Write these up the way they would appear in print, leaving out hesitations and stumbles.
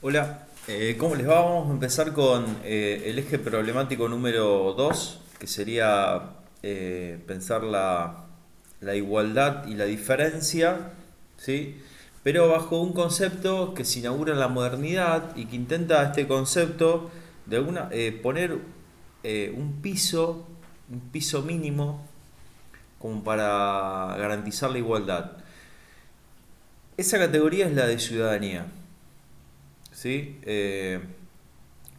Hola, ¿cómo les va? Vamos a empezar con el eje problemático número 2, que sería pensar la igualdad y la diferencia, ¿sí? Pero bajo un concepto que se inaugura en la modernidad y que intenta este concepto de poner un piso mínimo como para garantizar la igualdad. Esa categoría es la de ciudadanía. ¿Sí?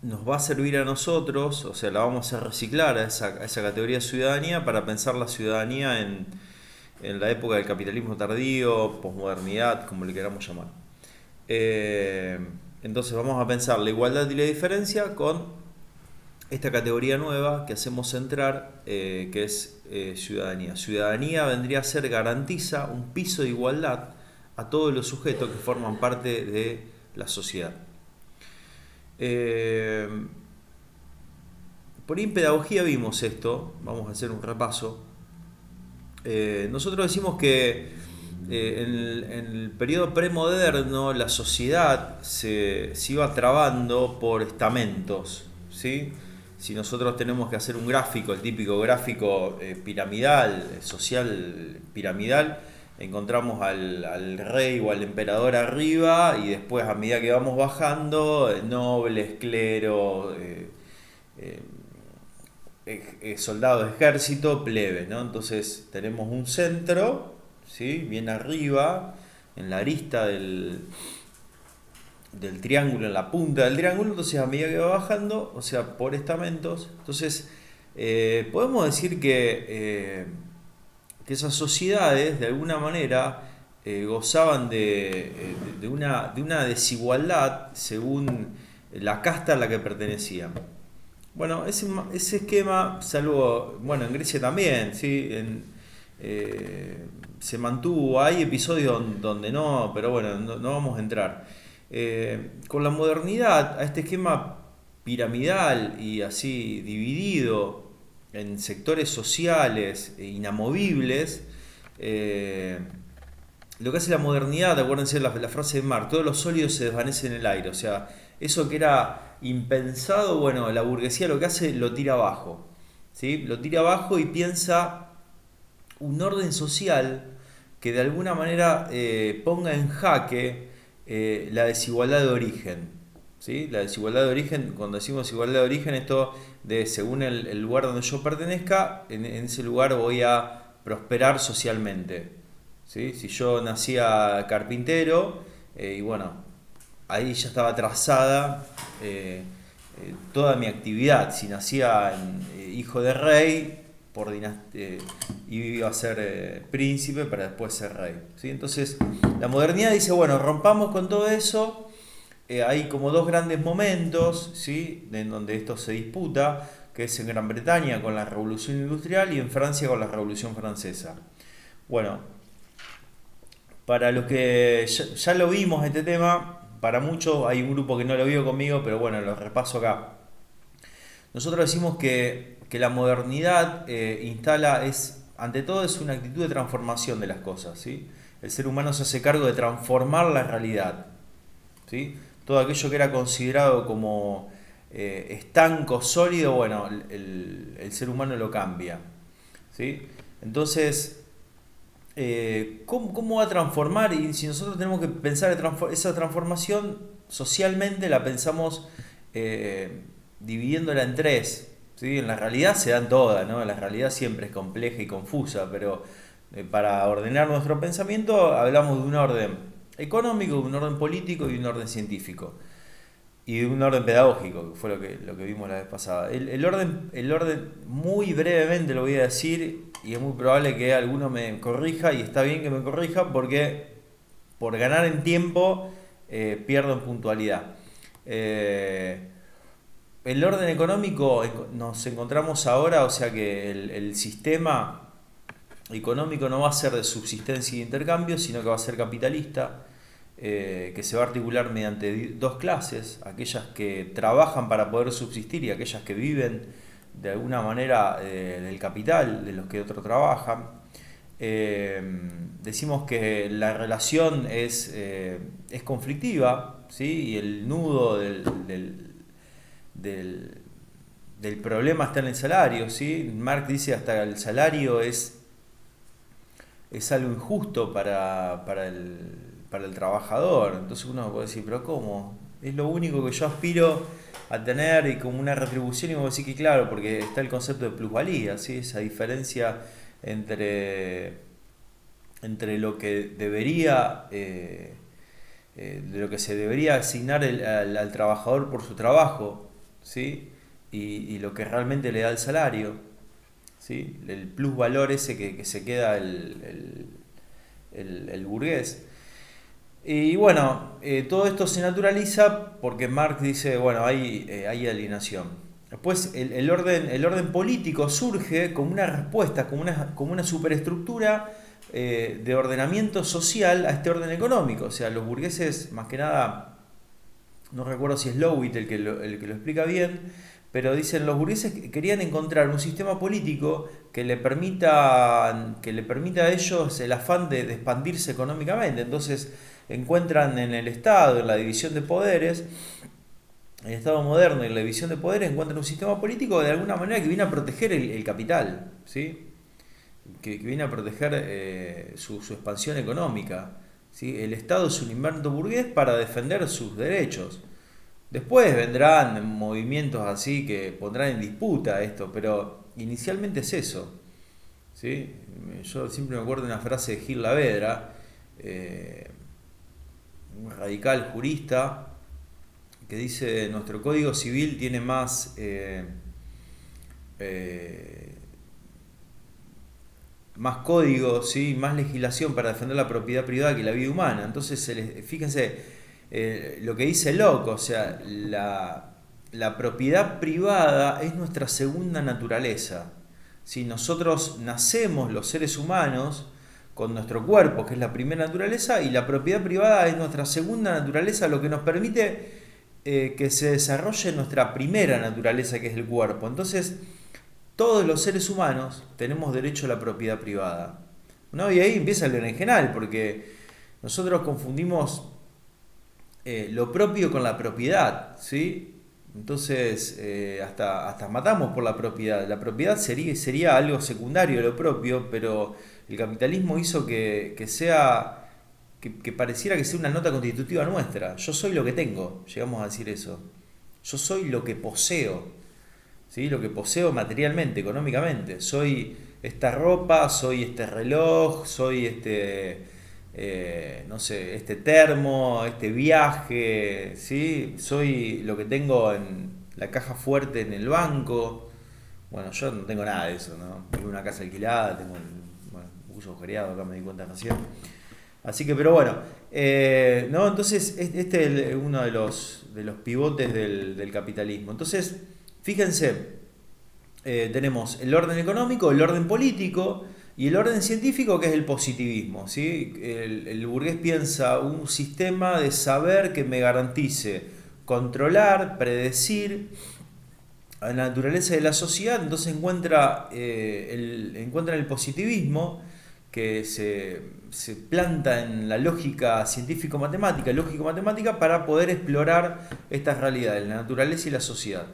Nos va a servir a nosotros, o sea, la vamos a reciclar a esa categoría de ciudadanía para pensar la ciudadanía en la época del capitalismo tardío, posmodernidad, como le queramos llamar. Eh, entonces vamos a pensar la igualdad y la diferencia con esta categoría nueva que hacemos entrar, que es ciudadanía. Ciudadanía vendría a ser garantiza un piso de igualdad a todos los sujetos que forman parte de la sociedad. Eh, por ahí en pedagogía vimos esto, vamos a hacer un repaso. Nosotros decimos que en el periodo premoderno la sociedad se iba trabando por estamentos, ¿sí? Si nosotros tenemos que hacer un gráfico, el típico gráfico piramidal, social piramidal, encontramos al rey o al emperador arriba y después a medida que vamos bajando, nobles, clero, eh, soldado de ejército, plebe, ¿no? Entonces tenemos un centro, ¿sí? Bien arriba, en la arista del triángulo, en la punta del triángulo, entonces a medida que va bajando, o sea, por estamentos, entonces podemos decir que esas sociedades de alguna manera gozaban de una desigualdad según la casta a la que pertenecían. Bueno, ese esquema, salvo, bueno, en Grecia también, ¿sí? Eh, se mantuvo, hay episodios donde no, pero bueno, no vamos a entrar. Con la modernidad, a este esquema piramidal y así dividido en sectores sociales inamovibles, eh, lo que hace la modernidad, acuérdense la frase de Marx, todos los sólidos se desvanecen en el aire, o sea, eso que era impensado, bueno, la burguesía lo que hace lo tira abajo, ¿sí? Lo tira abajo y piensa un orden social que de alguna manera ponga en jaque la desigualdad de origen. ¿Sí? La desigualdad de origen, cuando decimos desigualdad de origen, esto de según el lugar donde yo pertenezca, en ese lugar voy a prosperar socialmente. ¿Sí? Si yo nacía carpintero, y bueno, ahí ya estaba trazada toda mi actividad. Si nacía hijo de rey, por iba a ser príncipe para después ser rey. ¿Sí? Entonces, la modernidad dice, bueno, rompamos con todo eso. Hay como dos grandes momentos, ¿sí? En donde esto se disputa, que es en Gran Bretaña con la Revolución Industrial y en Francia con la Revolución Francesa. Bueno, para los que ya lo vimos este tema, para muchos hay un grupo que no lo vio conmigo, pero bueno, lo repaso acá. Nosotros decimos que la modernidad ante todo, es una actitud de transformación de las cosas, ¿sí? El ser humano se hace cargo de transformar la realidad, ¿sí? Todo aquello que era considerado como estanco, sólido, bueno, el ser humano lo cambia, ¿sí? Entonces, ¿cómo va a transformar? Y si nosotros tenemos que pensar esa transformación, socialmente la pensamos dividiéndola en tres. ¿Sí? En la realidad se dan todas, ¿no? La realidad siempre es compleja y confusa, pero para ordenar nuestro pensamiento hablamos de un orden económico, de un orden político y de un orden científico. Y de un orden pedagógico, que fue lo que vimos la vez pasada. El orden, muy brevemente lo voy a decir, y es muy probable que alguno me corrija, y está bien que me corrija, porque por ganar en tiempo pierdo en puntualidad. Eh, el orden económico nos encontramos ahora, o sea que el sistema económico no va a ser de subsistencia y de intercambio, sino que va a ser capitalista, que se va a articular mediante dos clases, aquellas que trabajan para poder subsistir y aquellas que viven de alguna manera del capital, de los que otros trabajan. eh, decimos que la relación es conflictiva, ¿sí? Y el nudo del, del problema está en el salario, ¿sí? Marx dice hasta el salario es algo injusto para el trabajador. Entonces uno puede decir, pero ¿cómo? Es lo único que yo aspiro a tener y como una retribución, y vos decís que claro, porque está el concepto de plusvalía, ¿sí? Esa diferencia entre, entre lo que debería, de lo que se debería asignar al trabajador por su trabajo, ¿sí? Y lo que realmente le da el salario, ¿sí? El plusvalor ese que se queda el burgués. Y bueno, todo esto se naturaliza porque Marx dice, bueno, hay alienación. Después el orden político surge como una respuesta, como una superestructura de ordenamiento social a este orden económico. O sea, los burgueses, más que nada, no recuerdo si es Lowitt el que lo explica bien, pero dicen los burgueses que querían encontrar un sistema político que le permita a ellos el afán de expandirse económicamente. Entonces encuentran en el Estado, en la división de poderes, en el Estado moderno y en la división de poderes, encuentran un sistema político de alguna manera que viene a proteger el capital, ¿sí? Que viene a proteger su expansión económica. ¿Sí? El Estado es un invento burgués para defender sus derechos. Después vendrán movimientos así que pondrán en disputa esto, pero inicialmente es eso. ¿Sí? Yo siempre me acuerdo de una frase de Gil Lavedra, un radical jurista, que dice: nuestro código civil tiene eh, más código, ¿sí? Más legislación para defender la propiedad privada que la vida humana. Entonces, fíjense lo que dice Locke, o sea, la propiedad privada es nuestra segunda naturaleza. Si nosotros nacemos, los seres humanos, con nuestro cuerpo, que es la primera naturaleza, y la propiedad privada es nuestra segunda naturaleza, lo que nos permite que se desarrolle nuestra primera naturaleza, que es el cuerpo. Entonces, todos los seres humanos tenemos derecho a la propiedad privada, ¿no? Y ahí empieza el berenjenal, porque nosotros confundimos lo propio con la propiedad, ¿sí? Entonces, hasta matamos por la propiedad. La propiedad sería algo secundario de lo propio, pero el capitalismo hizo que pareciera que sea una nota constitutiva nuestra. Yo soy lo que tengo, llegamos a decir eso. Yo soy lo que poseo, ¿sí? Lo que poseo materialmente, económicamente. Soy esta ropa, soy este reloj, soy no sé, este termo, este viaje, ¿sí? Soy lo que tengo en la caja fuerte en el banco. Bueno, yo no tengo nada de eso, ¿no? Tengo una casa alquilada, tengo un uso agujereado, acá me di cuenta recién. Así que, pero bueno, ¿no? Entonces, este es uno de los pivotes del capitalismo. Entonces, fíjense, tenemos el orden económico, el orden político y el orden científico, que es el positivismo, ¿sí? El burgués piensa un sistema de saber que me garantice controlar, predecir a la naturaleza de la sociedad. Entonces encuentra el positivismo que se planta en la lógica científico-matemática, lógico-matemática, para poder explorar estas realidades, la naturaleza y la sociedad,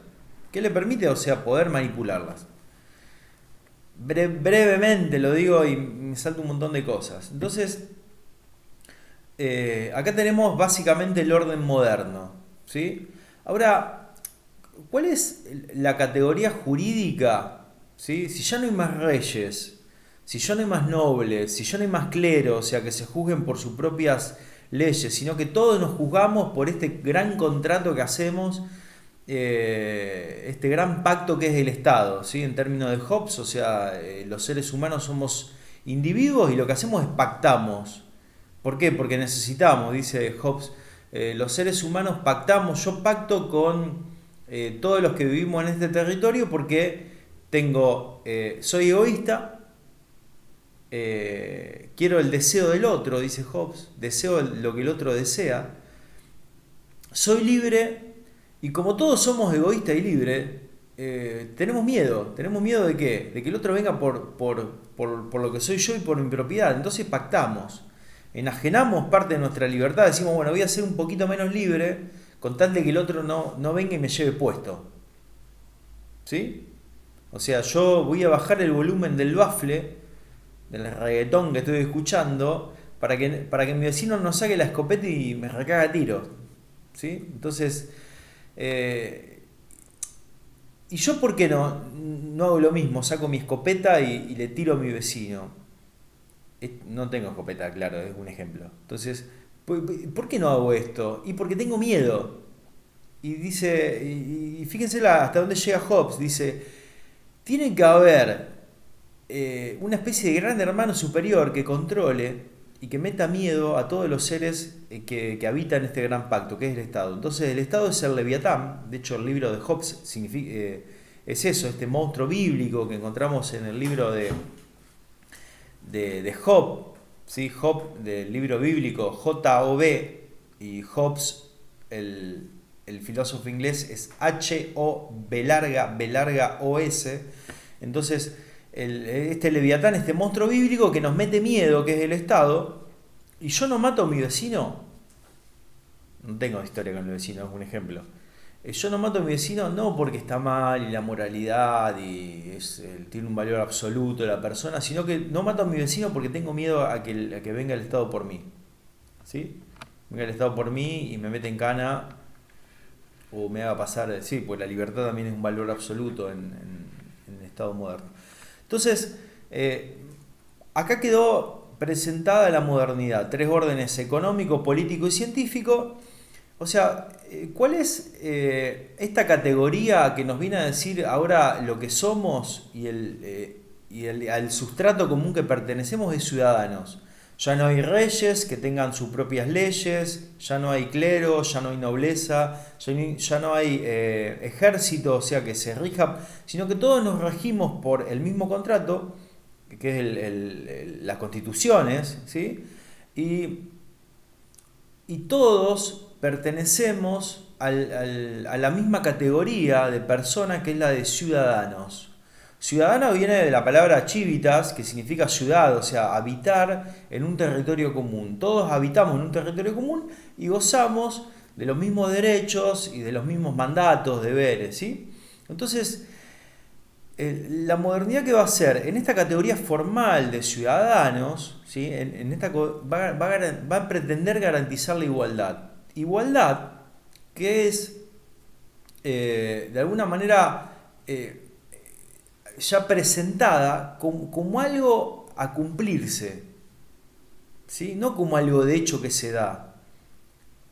que le permite, o sea, poder manipularlas. Brevemente lo digo y me salto un montón de cosas. Entonces, acá tenemos básicamente el orden moderno, ¿sí? Ahora, ¿cuál es la categoría jurídica? ¿Sí? Si ya no hay más reyes, si ya no hay más nobles, si ya no hay más clero, o sea, que se juzguen por sus propias leyes, sino que todos nos juzgamos por este gran contrato que hacemos, este gran pacto que es el Estado, ¿sí? En términos de Hobbes, o sea, los seres humanos somos individuos y lo que hacemos es pactamos. ¿Por qué? Porque necesitamos, dice Hobbes, los seres humanos pactamos, yo pacto con todos los que vivimos en este territorio porque soy egoísta, quiero el deseo del otro, dice Hobbes, deseo lo que el otro desea, soy libre, y como todos somos egoístas y libres, tenemos miedo. ¿Tenemos miedo de qué? De que el otro venga por lo que soy yo y por mi propiedad. Entonces pactamos. Enajenamos parte de nuestra libertad. Decimos, bueno, voy a ser un poquito menos libre con tal de que el otro no venga y me lleve puesto. ¿Sí? O sea, yo voy a bajar el volumen del bafle, del reggaetón que estoy escuchando, para que mi vecino no saque la escopeta y me recaga a tiros. ¿Sí? Entonces, ¿y yo por qué no hago lo mismo? Saco mi escopeta y le tiro a mi vecino. No tengo escopeta, claro, es un ejemplo. Entonces, ¿por qué no hago esto? Y porque tengo miedo. Y dice, y fíjense hasta dónde llega Hobbes, dice, tiene que haber una especie de gran hermano superior que controle y que meta miedo a todos los seres que habitan este gran pacto, que es el Estado. Entonces el Estado es el Leviatán. De hecho el libro de Hobbes es eso, este monstruo bíblico que encontramos en el libro de Job, ¿sí? Job del libro bíblico J-O-B, y Hobbes, el filósofo inglés, es H-O-B-O-S. Entonces este Leviatán, este monstruo bíblico que nos mete miedo, que es el Estado, y yo no mato a mi vecino. No tengo historia con el vecino, es un ejemplo. Yo no mato a mi vecino no porque está mal y la moralidad y tiene un valor absoluto la persona, sino que no mato a mi vecino porque tengo miedo a que venga el Estado por mí. ¿Sí? Venga el Estado por mí y me mete en cana o me haga pasar. Sí, pues la libertad también es un valor absoluto en el Estado moderno. Entonces, acá quedó presentada la modernidad: tres órdenes: económico, político y científico. O sea, ¿cuál es esta categoría que nos viene a decir ahora lo que somos al sustrato común que pertenecemos? Es ciudadanos. Ya no hay reyes que tengan sus propias leyes, ya no hay clero, ya no hay nobleza, ya no hay ejército, o sea, que se rija, sino que todos nos regimos por el mismo contrato, que es las constituciones, ¿sí? Y todos pertenecemos a la misma categoría de persona, que es la de ciudadanos. Ciudadano viene de la palabra civitas, que significa ciudad, o sea, habitar en un territorio común. Todos habitamos en un territorio común y gozamos de los mismos derechos y de los mismos mandatos, deberes, ¿sí? Entonces, la modernidad, que va a ser en esta categoría formal de ciudadanos, ¿sí? Va a pretender garantizar la igualdad. Igualdad que es, de alguna manera, ya presentada como algo a cumplirse, ¿sí? No como algo de hecho que se da,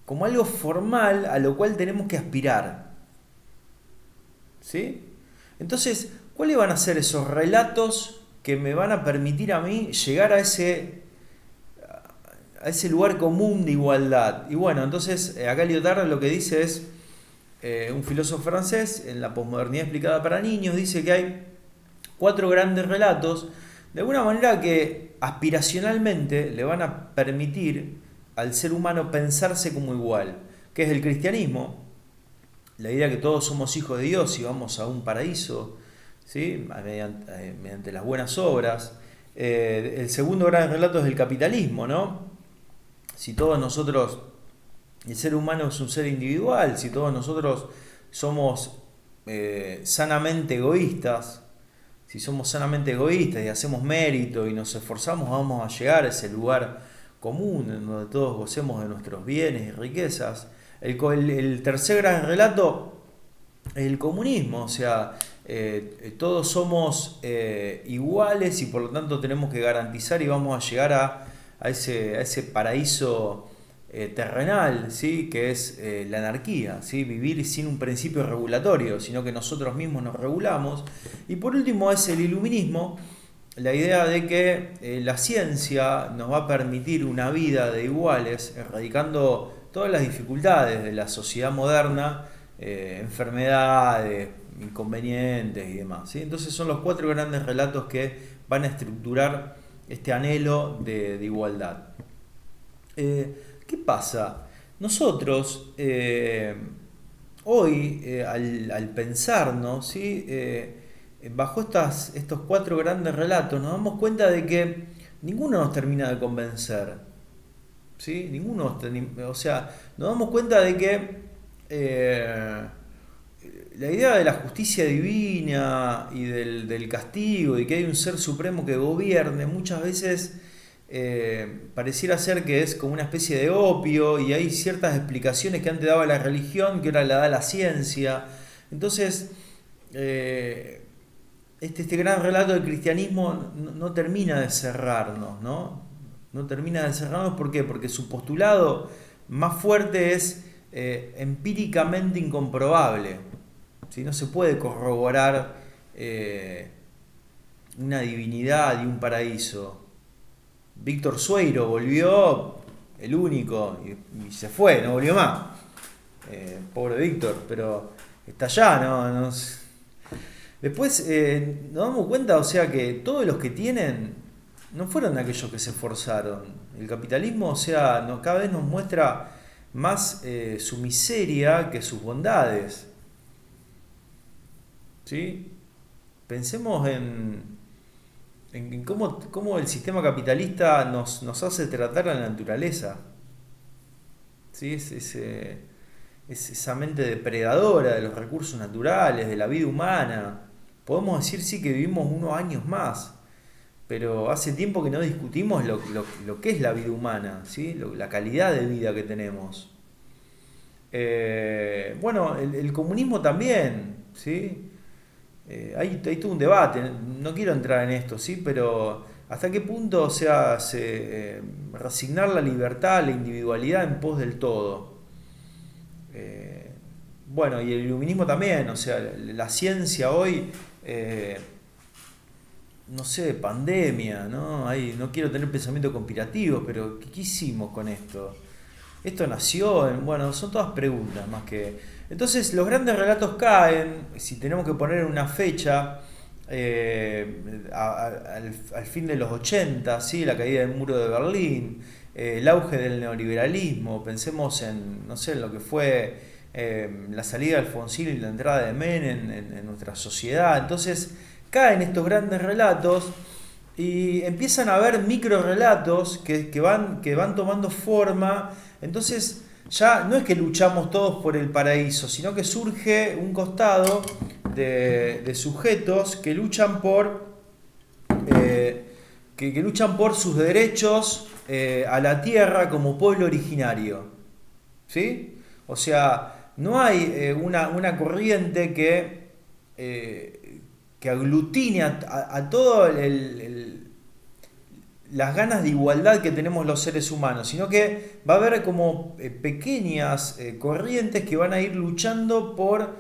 como algo formal a lo cual tenemos que aspirar, ¿sí? Entonces, ¿cuáles van a ser esos relatos que me van a permitir a mí llegar a ese lugar común de igualdad? Y bueno, entonces acá Lyotard lo que dice es, un filósofo francés, en la posmodernidad explicada para niños, dice que hay 4 grandes relatos, de alguna manera, que aspiracionalmente le van a permitir al ser humano pensarse como igual, que es el cristianismo, la idea que todos somos hijos de Dios y vamos a un paraíso, ¿sí? Mediante las buenas obras. El segundo gran relato es el capitalismo, ¿no? Si todos nosotros, el ser humano es un ser individual, si todos nosotros somos sanamente egoístas, si somos sanamente egoístas y hacemos mérito y nos esforzamos, vamos a llegar a ese lugar común en donde todos gocemos de nuestros bienes y riquezas. El tercer gran relato es el comunismo, o sea, todos somos iguales y por lo tanto tenemos que garantizar y vamos a llegar a ese paraíso terrenal, ¿sí? Que es la anarquía, ¿sí? Vivir sin un principio regulatorio, sino que nosotros mismos nos regulamos. Y por último es el iluminismo, la idea de que la ciencia nos va a permitir una vida de iguales, erradicando todas las dificultades de la sociedad moderna, enfermedades, inconvenientes y demás, ¿sí? Entonces son los 4 grandes relatos que van a estructurar este anhelo de igualdad. ¿Qué pasa? Nosotros, hoy, al pensarnos, ¿sí? Bajo estos cuatro grandes relatos, nos damos cuenta de que ninguno nos termina de convencer. ¿Sí? O sea, nos damos cuenta de que eh, la idea de la justicia divina y del castigo y que hay un ser supremo que gobierne muchas veces pareciera ser que es como una especie de opio y hay ciertas explicaciones que antes daba la religión que ahora la da la ciencia. Entonces, eh, este gran relato del cristianismo no termina de cerrarnos, ¿no? No termina de cerrarnos, ¿por qué? Porque su postulado más fuerte es empíricamente incomprobable. ¿Sí? No se puede corroborar eh, una divinidad y un paraíso. Víctor Sueiro volvió, el único, y se fue, no volvió más. Pobre Víctor, pero está allá, ¿no? Después nos damos cuenta, o sea, que todos los que tienen no fueron aquellos que se esforzaron. El capitalismo, o sea, cada vez nos muestra más su miseria que sus bondades. ¿Sí? Pensemos en cómo el sistema capitalista nos hace tratar a la naturaleza. ¿Sí? Es esa mente depredadora de los recursos naturales, de la vida humana. Podemos decir sí que vivimos unos años más, pero hace tiempo que no discutimos lo que es la vida humana, ¿sí? La calidad de vida que tenemos. Bueno, el comunismo también, ¿sí? Hay todo un debate, no quiero entrar en esto, ¿sí? Pero hasta qué punto, o sea, resignar la libertad, la individualidad en pos del todo. Eh, bueno, y el iluminismo también, o sea, la ciencia hoy, eh, no sé, pandemia, ¿no? No quiero tener pensamientos conspirativos, pero ¿qué hicimos con esto? Esto nació en, bueno, son todas preguntas más que... Entonces los grandes relatos caen, si tenemos que poner una fecha, al fin de los 80, ¿sí? La caída del muro de Berlín, el auge del neoliberalismo, pensemos en, no sé, en lo que fue la salida de Alfonsín y la entrada de Menem en nuestra sociedad. Entonces caen estos grandes relatos y empiezan a haber micro relatos que van tomando forma. Entonces ya no es que luchamos todos por el paraíso, sino que surge un costado de sujetos que luchan que luchan por sus derechos a la tierra como pueblo originario. ¿Sí? O sea, no hay una corriente que aglutine a todo las ganas de igualdad que tenemos los seres humanos, sino que va a haber como pequeñas corrientes que van a ir luchando por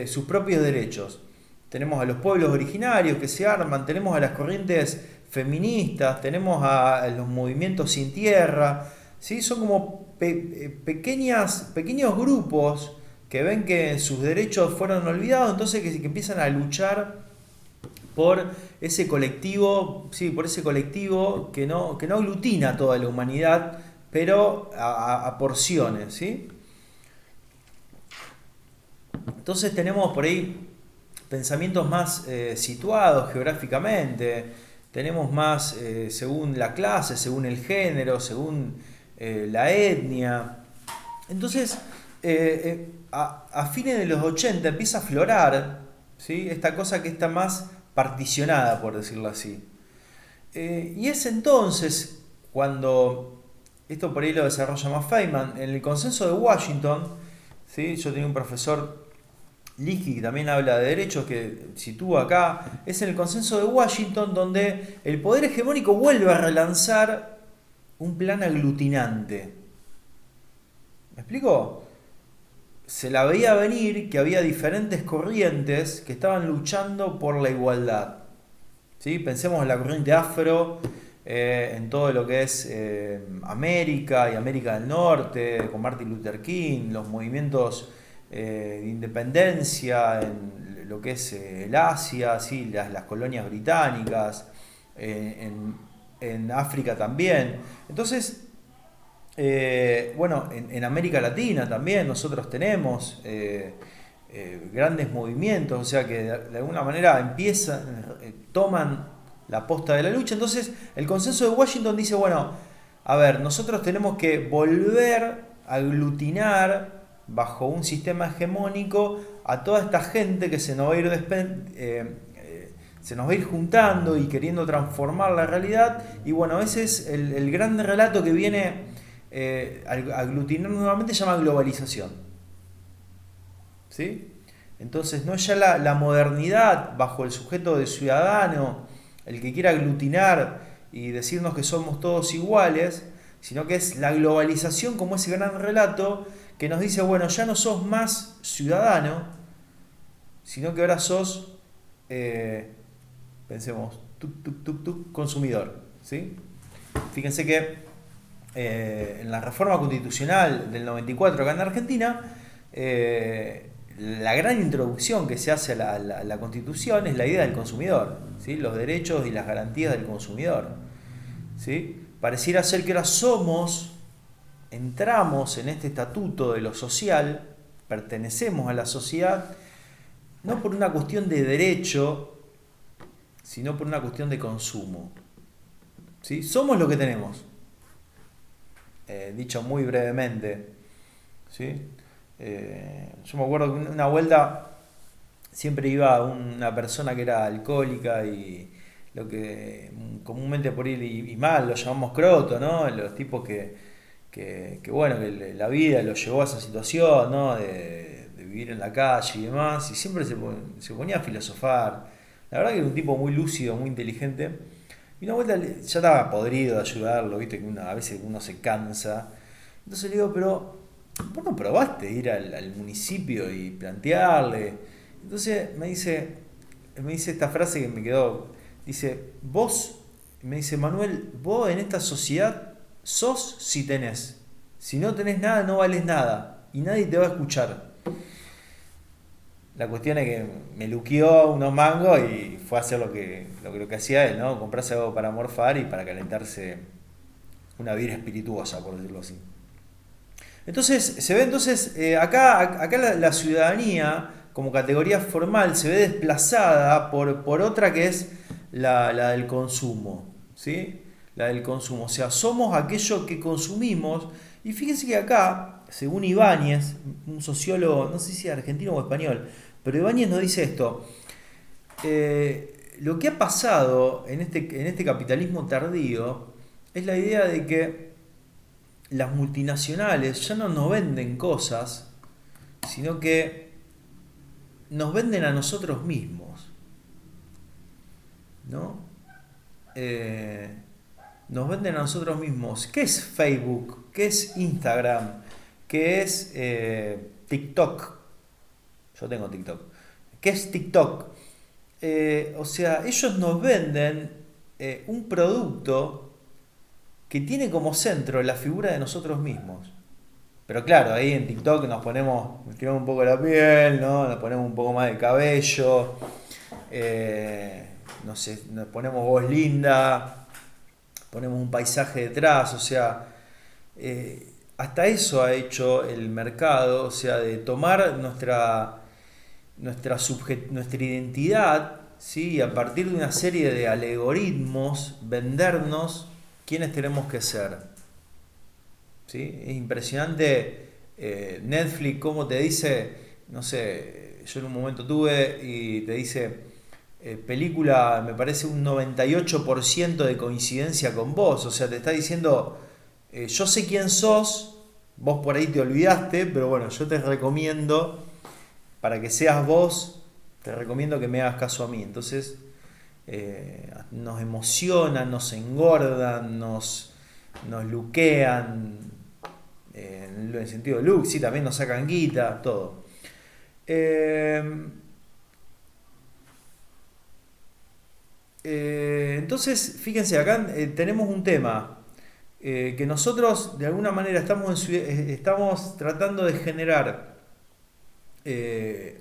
sus propios derechos. Tenemos a los pueblos originarios que se arman, tenemos a las corrientes feministas, tenemos a los movimientos sin tierra, ¿sí? Son como pequeños grupos que ven que sus derechos fueron olvidados, entonces que empiezan a luchar por ese colectivo, sí, por ese colectivo que no aglutina a toda la humanidad, pero a porciones, ¿sí? Entonces tenemos por ahí pensamientos más situados geográficamente, tenemos más según la clase, según el género, según la etnia. Entonces, a fines de los 80 empieza a aflorar, ¿sí? Esta cosa que está más particionada, por decirlo así. Y es entonces cuando, esto por ahí lo desarrolla más Feynman, en el consenso de Washington, ¿sí? Yo tenía un profesor, Licky, que también habla de derechos, que sitúa acá, es en el consenso de Washington donde el poder hegemónico vuelve a relanzar un plan aglutinante. ¿Me explico? Se la veía venir que había diferentes corrientes que estaban luchando por la igualdad. ¿Sí? Pensemos en la corriente afro, en todo lo que es América y América del Norte, con Martin Luther King, los movimientos de independencia en lo que es el Asia, ¿sí? las colonias británicas, en África también. Entonces, Bueno, en América Latina también nosotros tenemos grandes movimientos, o sea que de alguna manera empiezan, toman la posta de la lucha. Entonces, el consenso de Washington dice, bueno, a ver, nosotros tenemos que volver a aglutinar bajo un sistema hegemónico a toda esta gente que se nos va a ir se nos va a ir juntando y queriendo transformar la realidad. Y bueno, ese es el gran relato que viene a aglutinar nuevamente, se llama globalización. ¿Sí? Entonces no es ya la modernidad bajo el sujeto de ciudadano, el que quiera aglutinar y decirnos que somos todos iguales, sino que es la globalización como ese gran relato que nos dice, bueno, ya no sos más ciudadano, sino que ahora sos, pensemos, consumidor. ¿Sí? Fíjense que en la reforma constitucional del 94 acá en Argentina, la gran introducción que se hace a la Constitución es la idea del consumidor, ¿sí? Los derechos y las garantías del consumidor. ¿Sí? Pareciera ser que ahora entramos en este estatuto de lo social, pertenecemos a la sociedad, no por una cuestión de derecho, sino por una cuestión de consumo. ¿Sí? Somos lo que tenemos. Dicho muy brevemente. ¿Sí? Yo me acuerdo que una vuelta siempre iba una persona que era alcohólica y lo que comúnmente por ir y mal lo llamamos croto, ¿no? Los tipos que bueno, que la vida lo llevó a esa situación, ¿no? De vivir en la calle y demás, y siempre se ponía a filosofar. La verdad que era un tipo muy lúcido, muy inteligente. Y una vuelta ya estaba podrido de ayudarlo, viste que a veces uno se cansa. Entonces le digo, pero ¿vos no probaste ir al municipio y plantearle? Entonces me dice esta frase que me quedó. Dice, me dice, Manuel, vos en esta sociedad sos si tenés. Si no tenés nada, no vales nada. Y nadie te va a escuchar. La cuestión es que me luqueó unos mangos y fue a hacer lo que hacía él, ¿no? Comprarse algo para morfar y para calentarse una vida espirituosa, por decirlo así. Entonces, se ve acá la ciudadanía como categoría formal se ve desplazada por otra que es la del consumo, ¿sí? La del consumo, o sea, somos aquello que consumimos. Y fíjense que acá, según Ibáñez, un sociólogo, no sé si argentino o español, pero Ibáñez nos dice esto: lo que ha pasado en este capitalismo tardío es la idea de que las multinacionales ya no nos venden cosas, sino que nos venden a nosotros mismos, ¿no? Nos venden a nosotros mismos. ¿Qué es Facebook? ¿Qué es Instagram? ¿Qué es TikTok? Yo tengo TikTok. ¿Qué es TikTok? O sea, ellos nos venden un producto que tiene como centro la figura de nosotros mismos. Pero claro, ahí en TikTok nos tiramos un poco la piel, ¿no? Nos ponemos un poco más de cabello, no sé, nos ponemos voz linda, ponemos un paisaje detrás, o sea, hasta eso ha hecho el mercado, o sea, de tomar nuestra identidad, ¿sí? Y a partir de una serie de algoritmos, vendernos quiénes tenemos que ser. ¿Sí? Es impresionante Netflix cómo te dice, no sé, yo en un momento tuve y te dice, película me parece un 98% de coincidencia con vos, o sea, te está diciendo, yo sé quién sos, vos por ahí te olvidaste, pero bueno, yo te recomiendo, para que seas vos, te recomiendo que me hagas caso a mí. Entonces nos emocionan, nos engordan, nos luquean, en el sentido de look, sí, también nos sacan guita, todo. Entonces, fíjense, acá tenemos un tema que nosotros de alguna manera estamos tratando de generar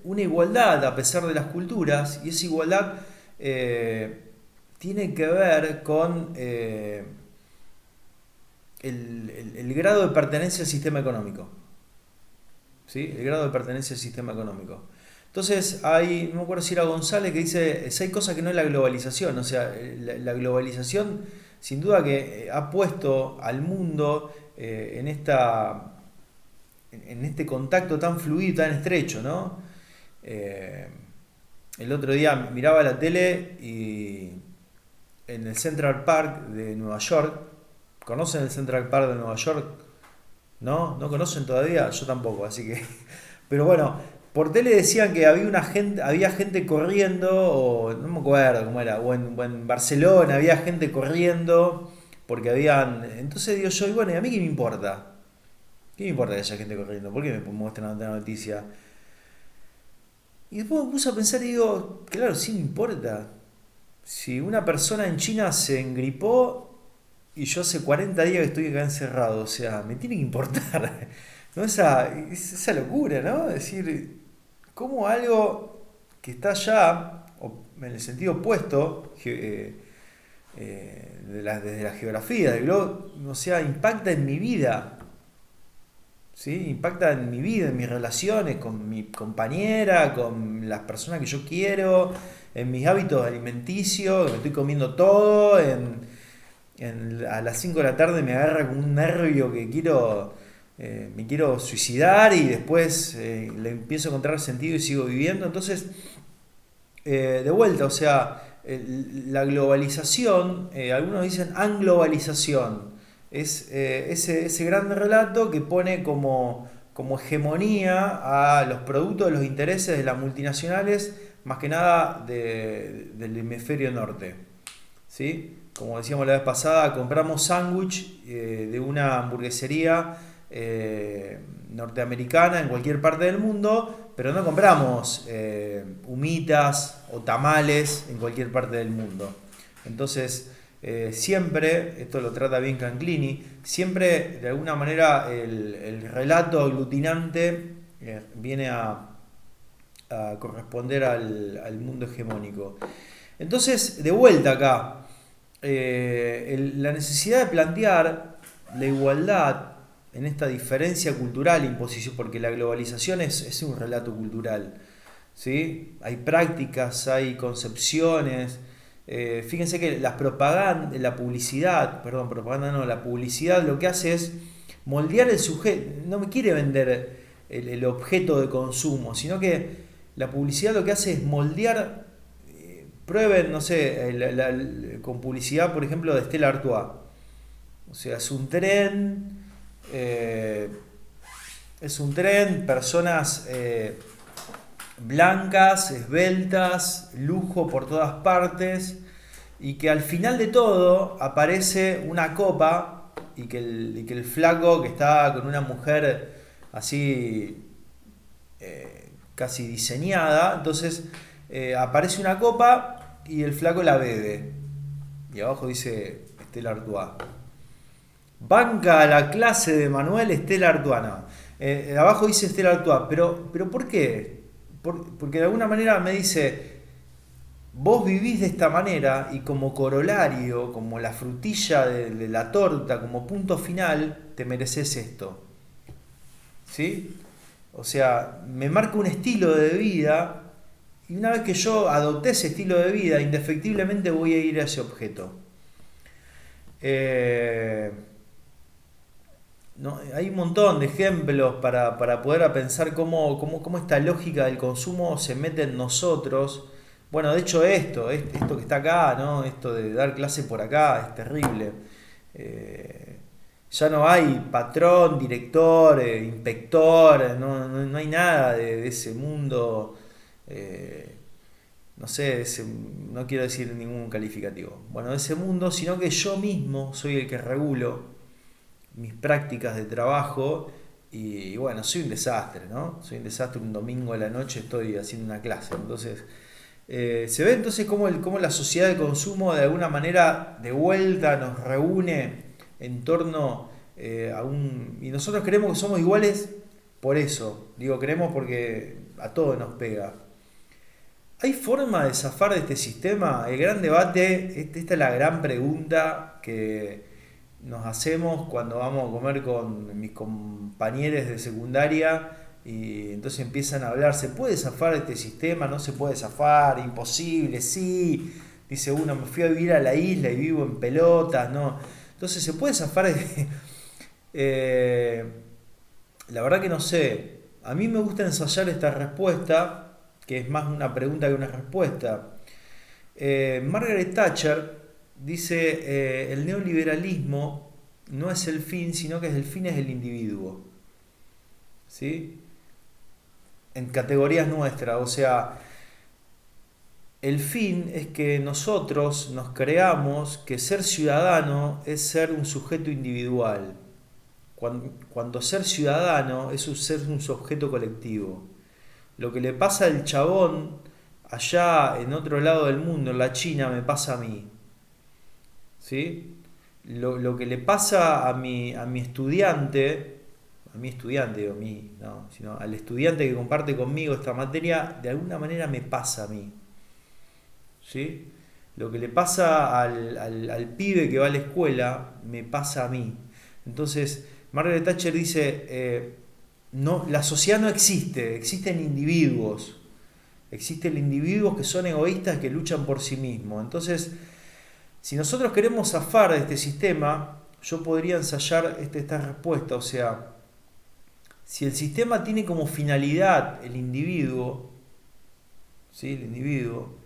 una igualdad a pesar de las culturas, y esa igualdad tiene que ver el grado de pertenencia al sistema económico. ¿Sí? El grado de pertenencia al sistema económico. Entonces, no me acuerdo si era González que dice, si hay cosas que no es la globalización, o sea, la globalización sin duda que ha puesto al mundo en este contacto tan fluido, tan estrecho, ¿no? Eh, el otro día miraba la tele y en el Central Park de Nueva York, ¿conocen el Central Park de Nueva York? ¿No? ¿No conocen todavía? Yo tampoco, así que... Pero bueno, por tele decían que había gente corriendo, o no me acuerdo cómo era, o en Barcelona había gente corriendo, porque habían... Entonces digo yo, y bueno, ¿y a mí qué me importa? ¿Qué me importa que haya gente corriendo? ¿Por qué me muestran la noticia? Y después me puse a pensar y digo, claro, sí me importa. Si una persona en China se engripó y yo hace 40 días que estoy acá encerrado, o sea, me tiene que importar. ¿No? Esa locura, ¿no? Es decir, cómo algo que está allá, o en el sentido opuesto, desde la geografía del globo, o sea, impacta en mi vida. ¿Sí? Impacta en mi vida, en mis relaciones con mi compañera, con las personas que yo quiero, en mis hábitos alimenticios, que me estoy comiendo todo, a las 5 de la tarde me agarra con un nervio que me quiero suicidar y después le empiezo a encontrar sentido y sigo viviendo. Entonces, de vuelta, o sea, la globalización, algunos dicen anglobalización, es ese gran relato que pone como hegemonía a los productos, los intereses de las multinacionales, más que nada del hemisferio norte. ¿Sí? Como decíamos la vez pasada, compramos sándwich de una hamburguesería norteamericana en cualquier parte del mundo, pero no compramos humitas o tamales en cualquier parte del mundo. Entonces, siempre, esto lo trata bien Canclini, siempre de alguna manera el relato aglutinante viene a corresponder al mundo hegemónico. Entonces, de vuelta acá, la necesidad de plantear la igualdad en esta diferencia cultural, imposición, porque la globalización es un relato cultural, ¿sí? Hay prácticas, hay concepciones. Fíjense que la publicidad, perdón, propaganda no, la publicidad lo que hace es moldear el sujeto, no me quiere vender el objeto de consumo, sino que la publicidad lo que hace es moldear. Prueben, no sé, con publicidad, por ejemplo, de Stella Artois. O sea, eh, es un tren, personas blancas, esbeltas, lujo por todas partes, y que al final de todo aparece una copa y que el flaco que está con una mujer así casi diseñada, entonces aparece una copa y el flaco la bebe. Y abajo dice Stella Artois. Banca a la clase de Manuel Stella Artois. No. Abajo dice Stella Artois. Pero ¿por qué? Porque de alguna manera me dice, vos vivís de esta manera y como corolario, como la frutilla de la torta, como punto final, te mereces esto. ¿Sí? O sea, me marca un estilo de vida. Y una vez que yo adopté ese estilo de vida, indefectiblemente voy a ir a ese objeto. No, hay un montón de ejemplos para poder pensar cómo esta lógica del consumo se mete en nosotros. Bueno, de hecho esto que está acá, ¿no? Esto de dar clase por acá es terrible. Ya no hay patrón, director, inspector, no hay nada de ese mundo. No sé, no quiero decir ningún calificativo. Bueno, de ese mundo, sino que yo mismo soy el que regulo mis prácticas de trabajo y bueno, soy un desastre, ¿no? Soy un desastre, un domingo a la noche estoy haciendo una clase. Entonces, se ve entonces cómo la sociedad de consumo de alguna manera de vuelta nos reúne en torno a un... Y nosotros creemos que somos iguales por eso. Digo, creemos porque a todo nos pega. ¿Hay forma de zafar de este sistema? El gran debate, esta es la gran pregunta nos hacemos cuando vamos a comer con mis compañeros de secundaria y entonces empiezan a hablar, ¿se puede zafar de este sistema? ¿No se puede zafar? Imposible, sí. Dice uno, me fui a vivir a la isla y vivo en pelotas, ¿no? Entonces, ¿se puede zafar de...? Eh, la verdad que no sé. A mí me gusta ensayar esta respuesta, que es más una pregunta que una respuesta. Margaret Thatcher dice, el neoliberalismo no es el fin, sino que el fin es el individuo. ¿Sí? En categorías nuestras, o sea, el fin es que nosotros nos creamos que ser ciudadano es ser un sujeto individual, cuando ser ciudadano es ser un sujeto colectivo. Lo que le pasa al chabón allá en otro lado del mundo, en la China, me pasa a mí. ¿Sí? Lo que le pasa a mi estudiante, o mí, no, sino al estudiante que comparte conmigo esta materia, de alguna manera me pasa a mí. ¿Sí? Lo que le pasa al pibe que va a la escuela, me pasa a mí. Entonces, Margaret Thatcher dice, no, la sociedad no existe, existen individuos. Existen individuos que son egoístas, que luchan por sí mismos. Entonces, si nosotros queremos zafar de este sistema, yo podría ensayar esta respuesta. O sea, si el sistema tiene como finalidad el individuo, ¿sí? El individuo,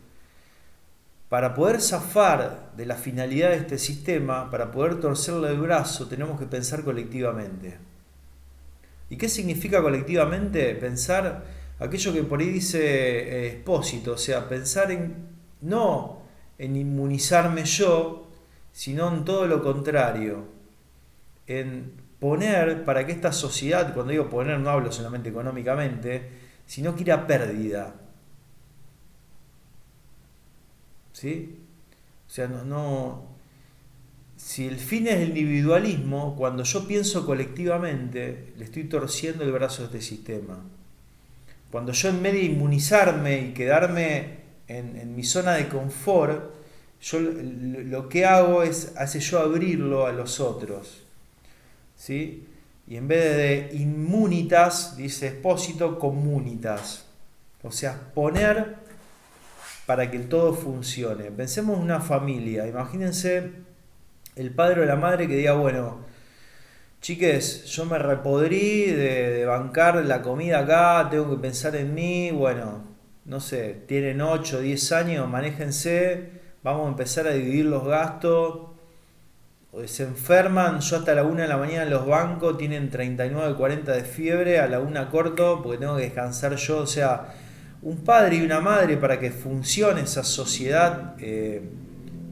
para poder zafar de la finalidad de este sistema, para poder torcerle el brazo, tenemos que pensar colectivamente. ¿Y qué significa colectivamente? Pensar aquello que por ahí dice Espósito, o sea, pensar no en inmunizarme yo, sino en todo lo contrario, en poner para que esta sociedad, cuando digo poner no hablo solamente económicamente, sino que ir a pérdida. ¿Sí? O sea, si el fin es el individualismo, cuando yo pienso colectivamente, le estoy torciendo el brazo a este sistema. Cuando yo en vez de inmunizarme y quedarme en mi zona de confort, yo lo que hago hace yo abrirlo a los otros. ¿Sí? Y en vez de inmunitas, dice Espósito, comunitas. O sea, poner para que todo funcione. Pensemos en una familia. Imagínense el padre o la madre que diga, bueno, chiques, yo me repodrí de bancar la comida acá, tengo que pensar en mí, bueno, no sé, tienen 8 o 10 años, manéjense, vamos a empezar a dividir los gastos, se enferman, yo hasta la 1 de la mañana los bancos, tienen 39, 40 de fiebre, a la 1 corto porque tengo que descansar yo, o sea, un padre y una madre para que funcione esa sociedad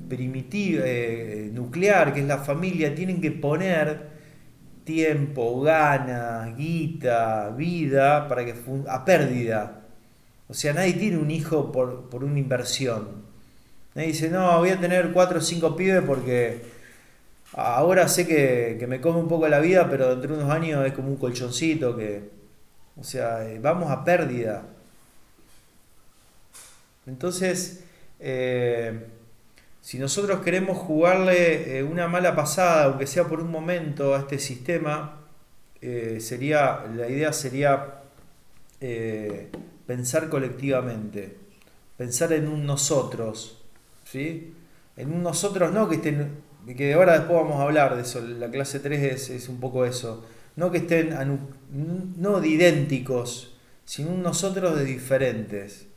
primitiva, nuclear, que es la familia, tienen que poner tiempo, ganas, guita, vida, para que a pérdida. O sea, nadie tiene un hijo por una inversión. Nadie dice, no, voy a tener 4 o 5 pibes porque ahora sé que me come un poco la vida, pero dentro de unos años es como un colchoncito que... O sea, vamos a pérdida. Entonces, si nosotros queremos jugarle una mala pasada, aunque sea por un momento, a este sistema, la idea sería pensar colectivamente, pensar en un nosotros, ¿sí? En un nosotros no que estén, que ahora después vamos a hablar de eso, la clase 3 es un poco eso, no que estén no de idénticos, sino un nosotros de diferentes,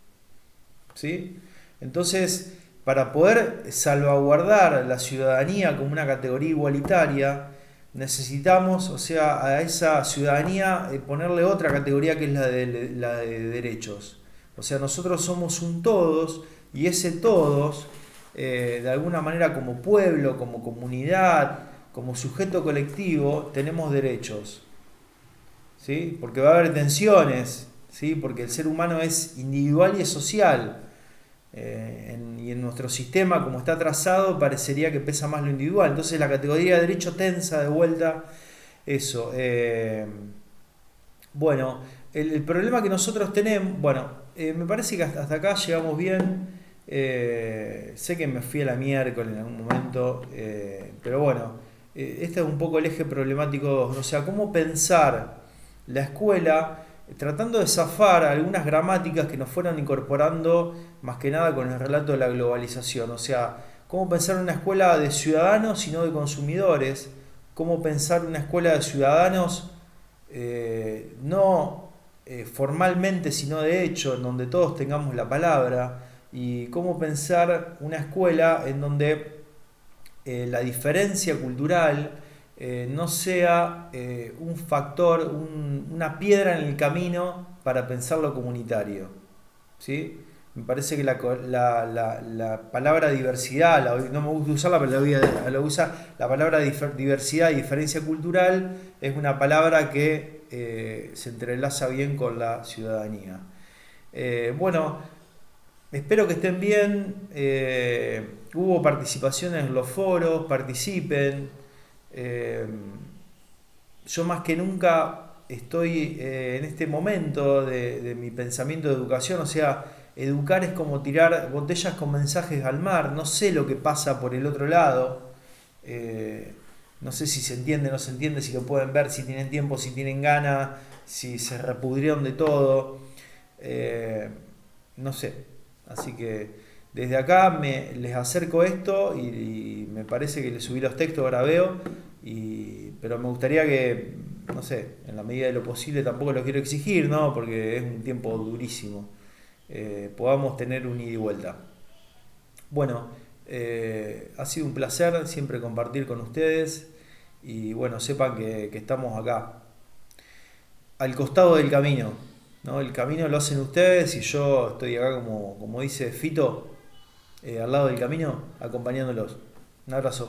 ¿sí? Entonces, para poder salvaguardar la ciudadanía como una categoría igualitaria, necesitamos, o sea, a esa ciudadanía ponerle otra categoría que es la de derechos. O sea, nosotros somos un todos y ese todos, de alguna manera como pueblo, como comunidad, como sujeto colectivo, tenemos derechos. ¿Sí? Porque va a haber tensiones, ¿sí? Porque el ser humano es individual y es social. Y en nuestro sistema, como está trazado, parecería que pesa más lo individual. Entonces la categoría de derecho tensa de vuelta eso. Bueno, el problema que nosotros tenemos, bueno, me parece que hasta acá llegamos bien. Sé que me fui a la miércoles en algún momento, pero bueno, este es un poco el eje problemático, o sea, cómo pensar la escuela tratando de zafar algunas gramáticas que nos fueran incorporando más que nada con el relato de la globalización, o sea, cómo pensar una escuela de ciudadanos y no de consumidores, cómo pensar una escuela de ciudadanos no formalmente, sino de hecho, en donde todos tengamos la palabra, y cómo pensar una escuela en donde la diferencia cultural no sea un factor, una piedra en el camino para pensar lo comunitario. ¿Sí? Me parece que la palabra diversidad, no me gusta usarla, pero la usa, la palabra diversidad y diferencia cultural es una palabra que se entrelaza bien con la ciudadanía. Bueno, espero que estén bien. Hubo participaciones en los foros, participen. Eh, yo más que nunca estoy en este momento de mi pensamiento de educación, o sea, educar es como tirar botellas con mensajes al mar, no sé lo que pasa por el otro lado, no sé si se entiende, no se entiende, si lo pueden ver, si tienen tiempo, si tienen ganas, si se repudrieron de todo, no sé, así que desde acá les acerco esto y me parece que les subí los textos, ahora veo, pero me gustaría que, no sé, en la medida de lo posible, tampoco lo quiero exigir, ¿no? Porque es un tiempo durísimo, podamos tener un ida y vuelta. Bueno, ha sido un placer siempre compartir con ustedes y bueno, sepan que estamos acá, al costado del camino, ¿no? El camino lo hacen ustedes y yo estoy acá como dice Fito, al lado del camino, acompañándolos. Un abrazo.